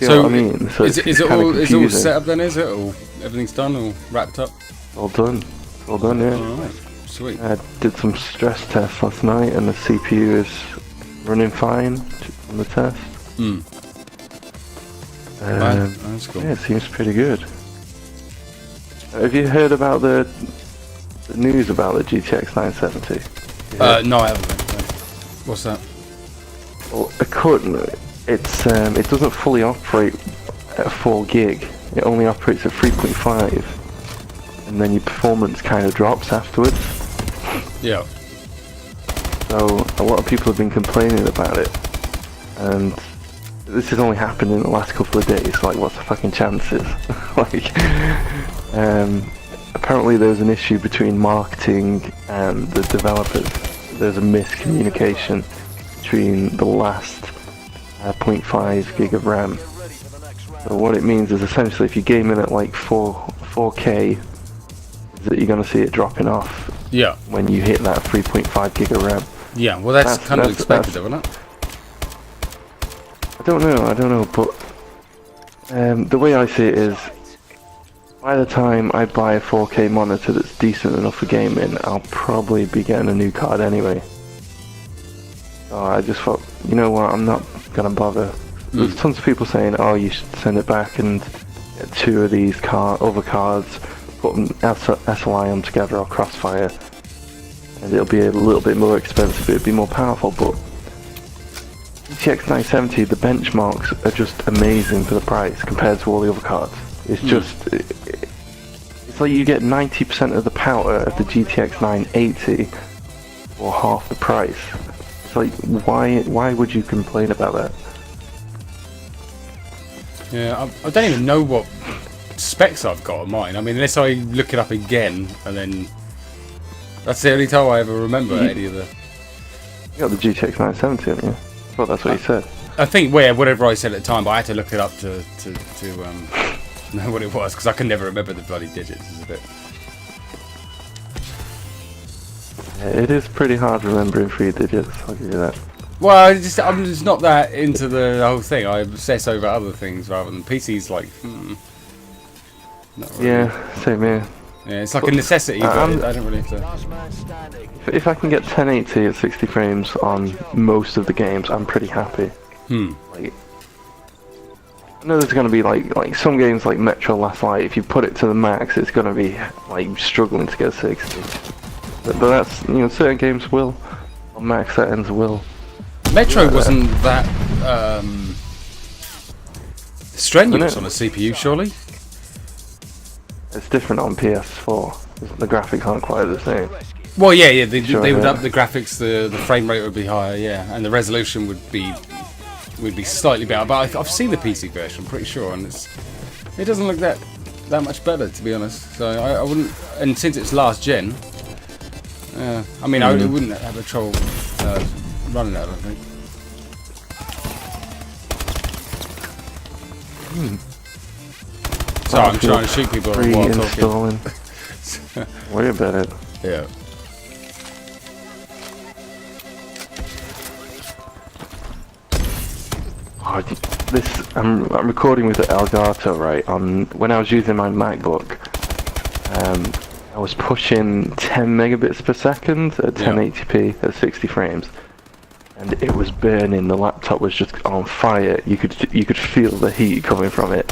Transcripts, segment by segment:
See So what I mean? So is it's it kinda all confusing. set up then? Is it all everything's done, all wrapped up? All done. All done, yeah. All right, sweet. I did some stress tests last night, and the CPU is running fine on the test. That's cool. Yeah, it seems pretty good. Have you heard about the news about the GTX 970? No, I haven't. No. What's that? Well, it doesn't fully operate at 4 gig. It only operates at 3.5, and then your performance kind of drops afterwards. Yeah. So a lot of people have been complaining about it, and this has only happened in the last couple of days. Like, what's the fucking chances? Like, apparently there was an issue between marketing and the developers. There's a miscommunication between the last 0.5 gig of RAM. So what it means is essentially if you're gaming at like 4K, is that you're going to see it dropping off. Yeah. When you hit that 3.5 gig of RAM. Yeah. Well, that's kind of expected, isn't it? I don't know, but the way I see it is, by the time I buy a 4K monitor that's decent enough for gaming, I'll probably be getting a new card anyway. So I just thought, you know what, I'm not gonna bother. There's tons of people saying, oh, you should send it back and get 2 of these other cards, put them SLI them together or Crossfire, and it'll be a little bit more expensive, it'll be more powerful, but GTX 970, the benchmarks are just amazing for the price compared to all the other cards. It's just, it's like you get 90% of the power of the GTX 980 for half the price. It's like, why would you complain about that? Yeah, I don't even know what specs I've got on mine. I mean, unless I look it up again, and then that's the only time I ever remember any of the. You got the GTX 970, haven't you? Well, that's what you said. I think, well, yeah, whatever I said at the time, but I had to look it up to know what it was, because I can never remember the bloody digits. It's a bit. Yeah, it is pretty hard remembering 3 digits, I'll give you that. Well, I'm just not that into the whole thing. I obsess over other things rather than PCs. Like, not really. Yeah, same here. Yeah, it's like a necessity, but I don't really have to. If I can get 1080 at 60 frames on most of the games, I'm pretty happy. Like, I know there's going to be like some games like Metro Last Light, if you put it to the max, it's going to be like struggling to get 60. But that's, you know, certain games will, on max settings will. Metro wasn't that strenuous on a CPU, surely? It's different on PS4. The graphics aren't quite the same. Well, yeah, they would up the graphics, the frame rate would be higher, yeah, and the resolution would be slightly better. But I've seen the PC version, I'm pretty sure, and it doesn't look that much better, to be honest. So I wouldn't, and since it's last gen, I mean, I wouldn't have a trouble running that, I think. So I'm trying to shoot people while talking. Worry about it. Yeah. Oh, I'm recording with the Elgato, right? When I was using my MacBook, I was pushing 10 megabits per second at 1080p at 60 frames, and it was burning. The laptop was just on fire. You could feel the heat coming from it.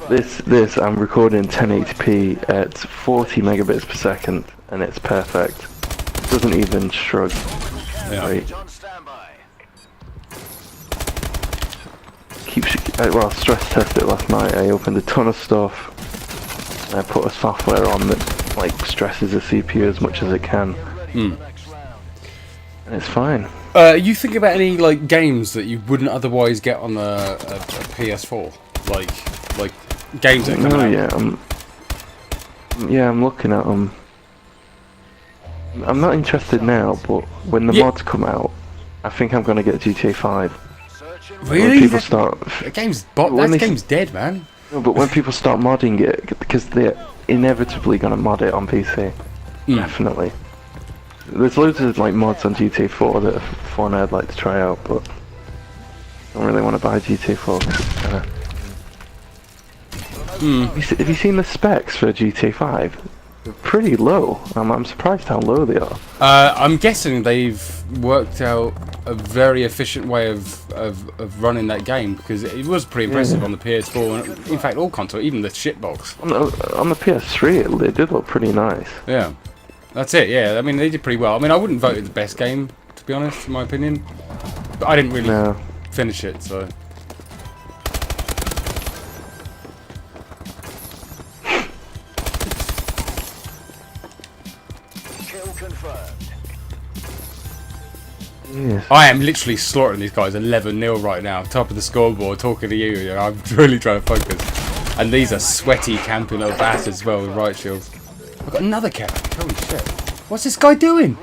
This I'm recording 1080p at 40 megabits per second, and it's perfect. It doesn't even shrug. Yeah. Right. Well, I stress tested it last night. I opened a ton of stuff, and I put a software on that like stresses the CPU as much as it can, and it's fine. You think about any like games that you wouldn't otherwise get on a PS4, like games that come out? I'm looking at them. I'm not interested now, but when the mods come out, I think I'm gonna get GTA 5. Really? When people start, that game's dead, man. No, but when people start modding it, because they're inevitably gonna mod it on PC, definitely. There's loads of like mods on GTA 4 that are fun. I'd like to try out, but don't really want to buy GTA 4. Have you seen the specs for GTA 5? They're pretty low. I'm surprised how low they are. I'm guessing they've worked out a very efficient way of running that game, because it was pretty impressive on the PS4 and in fact all consoles, even the shitbox. On the PS3 it did look pretty nice. Yeah, that's it. Yeah, I mean they did pretty well. I mean I wouldn't vote it the best game, to be honest, in my opinion, but I didn't really finish it, so. Yes. I am literally slaughtering these guys 11-0 right now, top of the scoreboard, talking to you. You know, I'm really trying to focus. And these are sweaty, camping little bastards as well with right shields. I've got another carrot. Holy shit. What's this guy doing?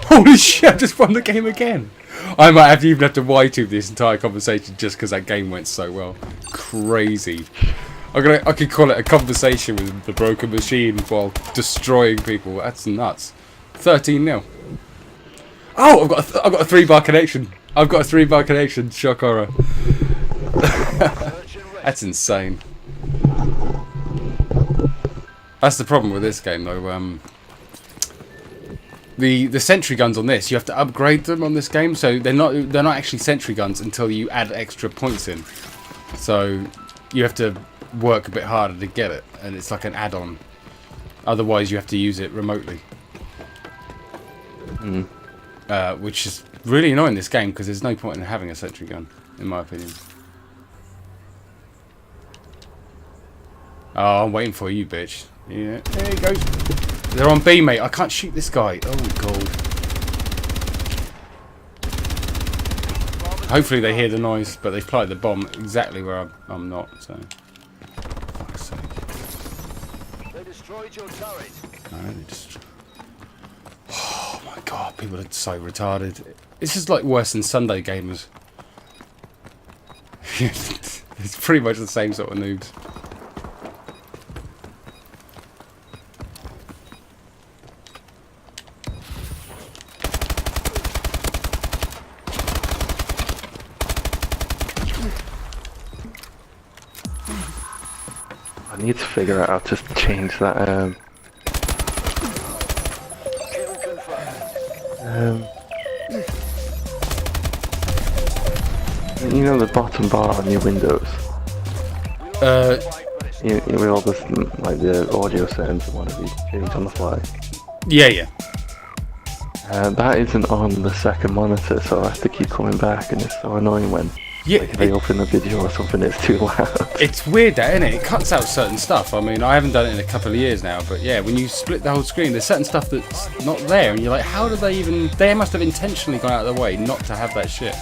Holy shit, I just won the game again. I might have to even have to Y-tube this entire conversation just because that game went so well. Crazy. I could call it a conversation with the broken machine while destroying people. That's nuts. 13-0. Oh, I've got a 3-bar connection. I've got a 3-bar connection. Shock horror. That's insane. That's the problem with this game, though. The sentry guns on this, you have to upgrade them on this game, so they're not actually sentry guns until you add extra points in. So you have to work a bit harder to get it, and it's like an add-on. Otherwise, you have to use it remotely. Which is really annoying in this game, because there's no point in having a sentry gun, in my opinion. Oh, I'm waiting for you, bitch. Yeah, there he goes. They're on B, mate. I can't shoot this guy. Oh, God. Hopefully they hear the noise, but they've planted the bomb exactly where I'm not, so... Fuck's sake. They destroyed your turret. No, they destroyed... Oh my god, people are so retarded. It's just like worse than Sunday gamers. It's pretty much the same sort of noobs. I need to figure out how to change that. You know the bottom bar on your Windows? You with all this, like the audio settings and whatever you change on the fly. Yeah. That isn't on the second monitor, so I have to keep coming back, and it's so annoying when if they open the video or something, it's too loud. It's weird, that, isn't it? It cuts out certain stuff. I mean, I haven't done it in a couple of years now, but yeah, when you split the whole screen, there's certain stuff that's not there, and you're like, how do they even... They must have intentionally gone out of their way not to have that shit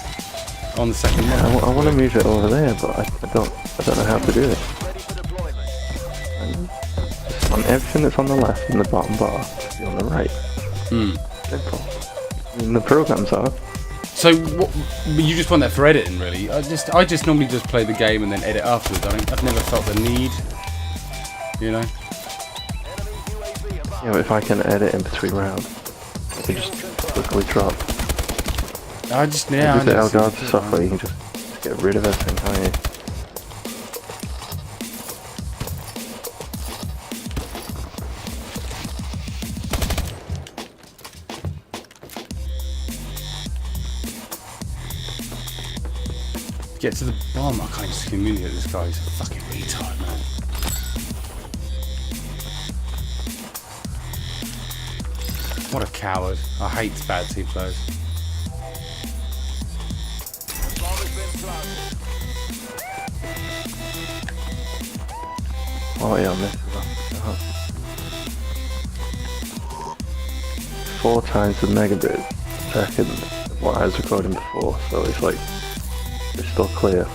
on the second monitor. I want to move it over there, but I don't know how to do it. Just on everything that's on the left and the bottom bar to be on the right. Simple. I mean, the programs are. So what, you just want that for editing, really? I just normally just play the game and then edit afterwards. I've never felt the need, you know. Yeah, but if I can edit in between rounds, I can just quickly drop. With the Elgaard software, you can just get rid of everything, can't you? Get to the bomb. I can't even communicate with this guy. He's a fucking retard, man. What a coward. I hate bad team players. Oh yeah, I missed it. 4 times the megabit second of what I was recording before, so it's like it's still clear.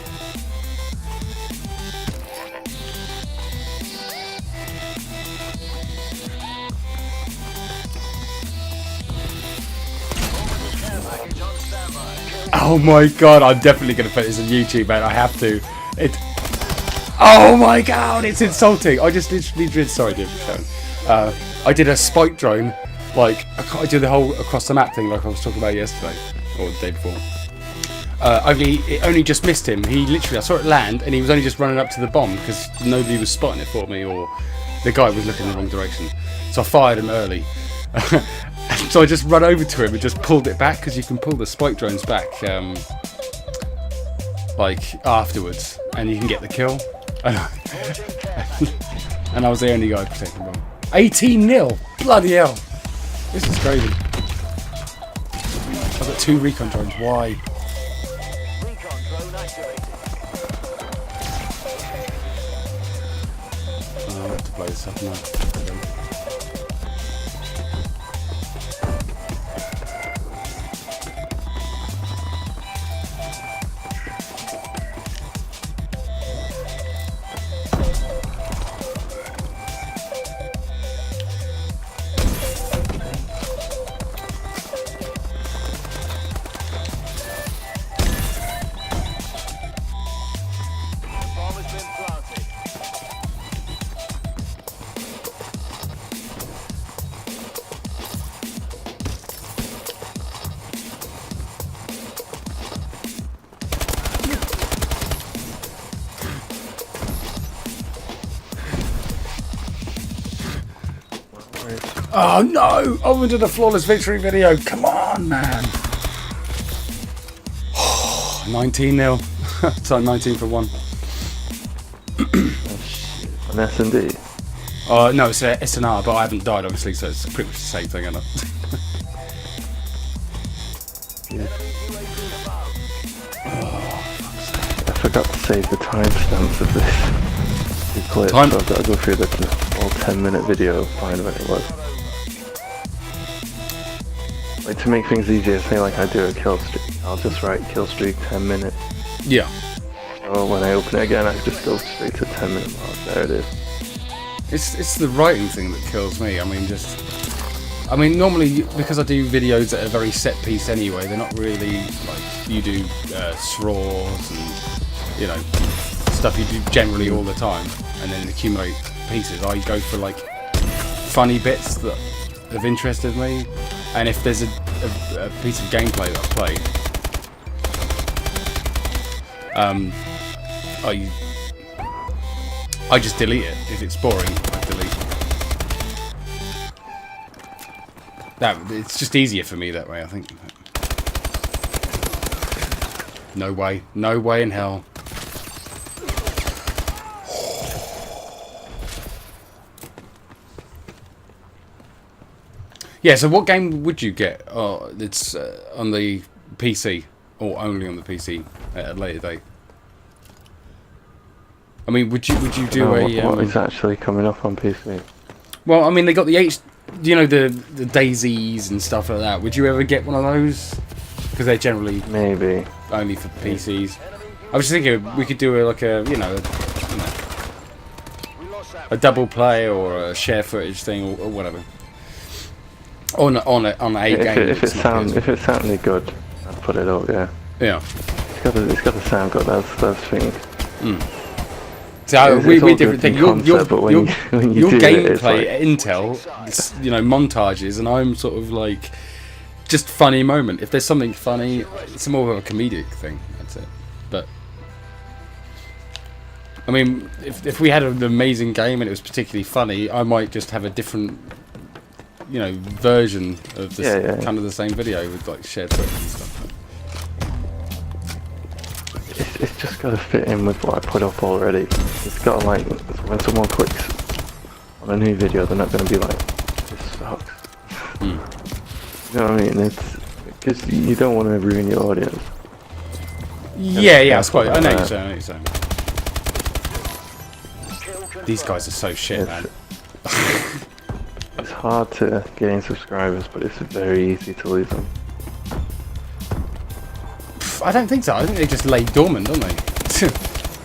Oh my god, I'm definitely going to put this on YouTube, man. I have to. Oh my god, it's insulting. I just literally did. Sorry, dude. I did a spike drone, like I did the whole across the map thing, like I was talking about yesterday or the day before. Only it only just missed him. He literally, I saw it land, and he was only just running up to the bomb because nobody was spotting it for me, or the guy was looking in the wrong direction. So I fired him early. So I just run over to him and just pulled it back, because you can pull the spike drones back like afterwards, and you can get the kill. And I was the only guy protecting the bomb. 18-0! Bloody hell! This is crazy. I've got 2 recon drones. Why? I have to blow this up now. Oh no! I wanted a flawless victory video. Come on, man. 19-0. So 19 for 1. An S&D? No, it's a SNR, but I haven't died, obviously, so it's pretty much the same thing, isn't it? Yeah. I forgot to save the timestamps of this clip, so I've got to go through the whole 10-minute video, find when it was. Like, to make things easier, say like I do a kill streak, I'll just write kill streak 10 minutes. Yeah. So when I open it again, I just go straight to 10-minute mark. There it is. It's the writing thing that kills me. I mean, normally, because I do videos that are very set piece anyway, they're not really like you do straws and, you know, stuff you do generally all the time, and then accumulate pieces. I go for like funny bits that have interested me, and if there's a piece of gameplay that I play, I just delete it. If it's boring, I delete it. It's just easier for me that way, I think. No way in hell. Yeah, so what game would you get? Oh, it's on the PC, or only on the PC at a later date? I mean, would you do what is actually coming up on PC? Well, I mean, they got the the Daisies and stuff like that. Would you ever get one of those? Because they're generally maybe only for PCs. I was just thinking we could do a double play or a share footage thing or whatever. On a game. If it sounded good, I'd put it up. Yeah. Yeah. It's got to sound good. That's the thing. So we different thing. Your gameplay like intel, montages, and I'm sort of like just funny moment. If there's something funny, it's more of a comedic thing. That's it. But I mean, if we had an amazing game and it was particularly funny, I might just have a different, version of this kind of the same video with like shared footage and stuff. It's just got to fit in with what I put up already. It's got to, like, when someone clicks on a new video, they're not going to be like, this sucks. You know what I mean? It's because you don't want to ruin your audience. Yeah, it's quite. I know you're saying. These guys are so shit, man. It's hard to gain subscribers, but it's very easy to lose them. I don't think so. I think they just lay dormant, don't they?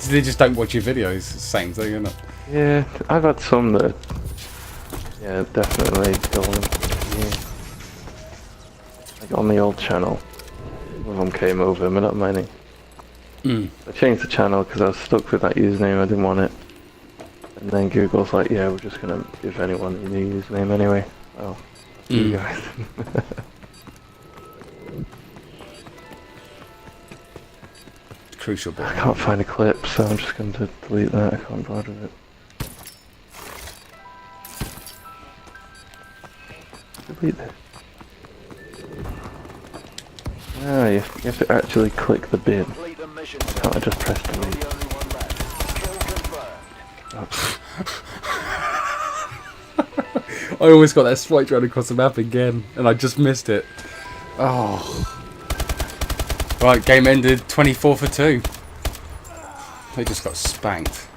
They just don't watch your videos. It's the same thing, isn't it? Yeah, I've had some that, definitely dormant. Yeah. Like on the old channel, one of them came over, but not many. I changed the channel because I was stuck with that username. I didn't want it. And then Google's like, yeah, we're just gonna give anyone a new username anyway. Oh, you guys. crucial bit. I can't find a clip, so I'm just going to delete that. I can't bother with it. Delete this. Ah, you have to actually click the bin. Can't I just press delete? I almost got that sprite run across the map again, and I just missed it. Oh. Right, game ended 24 for 2. They just got spanked.